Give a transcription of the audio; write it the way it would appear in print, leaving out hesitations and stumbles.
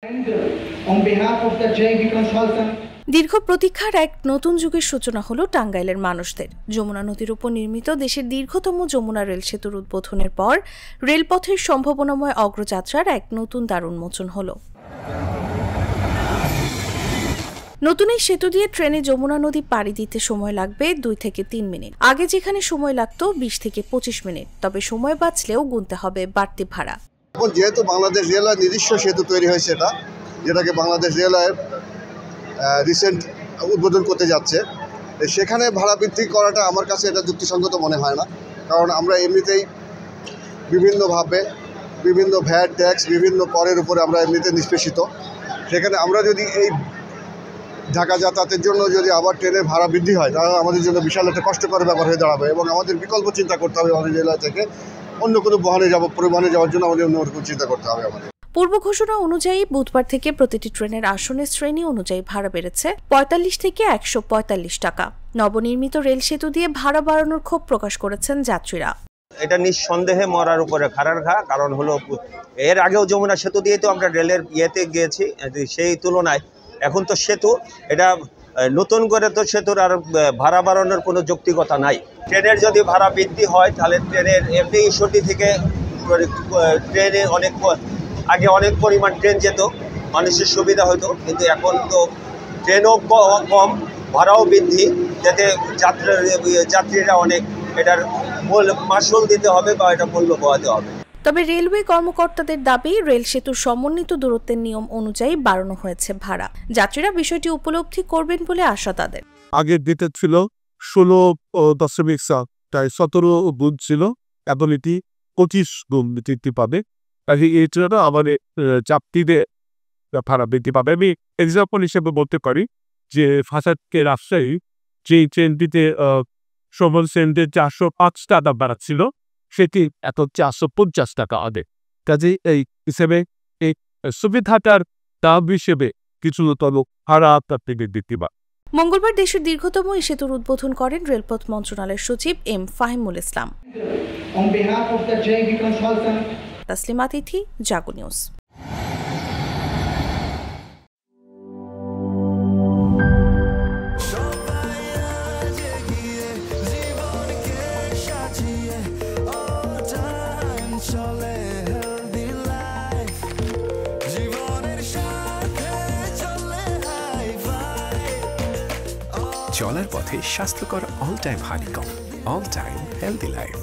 On behalf of the JV consultant, দীর্ঘ প্রতীক্ষার এক নতুন যুগের সূচনা হলো টাঙ্গাইলের মানুষদের। যমুনা নদীর উপর নির্মিত দেশের দীর্ঘতম যমুনা রেল সেতুর উদ্বোধনের পর রেলপথের সম্ভাবনাময় অগ্রযাত্রার এক নতুন দ্বার উন্মোচন হলো। নতুন এই সেতু দিয়ে ট্রেনে যমুনা নদী পাড়ি দিতে সময় লাগবে 2 থেকে 3 মিনিট। আগে যেখানে সময় লাগতো 20 থেকে 25 মিনিট, তবে সময় বাঁচলেও গুনতে হবে বাড়তি ভাড়া। এখন যেহেতু বাংলাদেশ রেলওয়ে নিজস্ব সেতু তৈরি হয়েছে, যেটাকে বাংলাদেশ রেলওয়ে রিসেন্ট উদ্বোধন করতে যাচ্ছে, সেখানে ভাড়া বৃদ্ধি করাটা আমার কাছে এটা যুক্তিসঙ্গত মনে হয় না। কারণ আমরা এমনিতেই বিভিন্নভাবে বিভিন্ন ভ্যাট ট্যাক্স বিভিন্ন করের উপরে আমরা এমনিতে নিষ্পেষিত। সেখানে আমরা যদি এই ঢাকা যাতায়াতের জন্য যদি আবার ট্রেনের ভাড়া বৃদ্ধি হয়, তাহলে আমাদের জন্য বিশাল একটা কষ্টকর ব্যাপার হয়ে দাঁড়াবে এবং আমাদের বিকল্প চিন্তা করতে হবে। আমাদের রেলওয়ে থেকে অন্য কোনো পরিবহনে যাওয়ার জন্য আমাদের অন্য কোনো চিন্তা করতে হবে আমাদের। পূর্ব ঘোষণা অনুযায়ী বুধবার থেকে প্রতিটি ট্রেনের আসনের শ্রেণী অনুযায়ী ভাড়া বেড়েছে 45 থেকে 145 টাকা। নবনির্মিত রেল সেতু দিয়ে ভাড়া বাড়ানোর ক্ষোভ প্রকাশ করেছেন যাত্রীরা। এটা নিঃসন্দেহে মরার উপরে খাড়ার ঘা। কারণ হলো, এর আগেও যমুনা সেতু দিয়ে তো আমরা রেলের ইয়েতে গিয়েছি, সেই তুলনায় এখন তো সেতু, এটা নতুন করে তো সেতুর আর ভাড়া বাড়ানোর কোনো যৌক্তিকতা নাই। ট্রেনের যদি ভাড়া বৃদ্ধি হয়, তাহলে ট্রেনের এমনি ইস্যুটি থেকে ট্রেনে আগে অনেক পরিমাণ ট্রেন যেত, মানুষের সুবিধা হতো, কিন্তু এখন তো ট্রেনও কম, ভাড়াও বৃদ্ধি, যাতে যাত্রীরা অনেক এটার মাসুল দিতে হবে বা এটা মূল্য পোহাতে হবে। তবে রেলওয়ে কর্মকর্তাদের দাবি, রেল সেতুর সমন্বিত দূরত্বের নিয়ম অনুযায়ী বাড়ানো হয়েছে ভাড়া। যাত্রীরা বিষয়টি উপলব্ধি করবেন বলে আশা তাদের। আগের ডেটে ছিল 16.7, তাই 17 গুণ ছিল, এখন এটি 25 গুণ বৃদ্ধি পাবে। এই ট্রেনটা আমাদের যাত্রীদের ভাড়া বৃদ্ধি পাবে। আমি এক্সাম্পল হিসেবে বলতে পারি যে ফাঁসাদকে রাজশাহী যেই ট্রেনটিতে সমল সেন্টে 405 টাকা বাড়াচ্ছিল, সেটি এত 450 টাকা আগে। কাজেই এই হিসেবে এই সুবিধাটার দাম হিসেবে কিছু ভাড়া আপনার থেকে বৃদ্ধি পায়। মঙ্গলবার দেশের দীর্ঘতম এই সেতুর উদ্বোধন করেন রেলপথ মন্ত্রণালয়ের সচিব M Fahimul Islam. on behalf of the JV consultant, Taslima Tithi, Jago News. চলার পথে স্বাস্থ্যকর all time honeycomb, all time healthy life.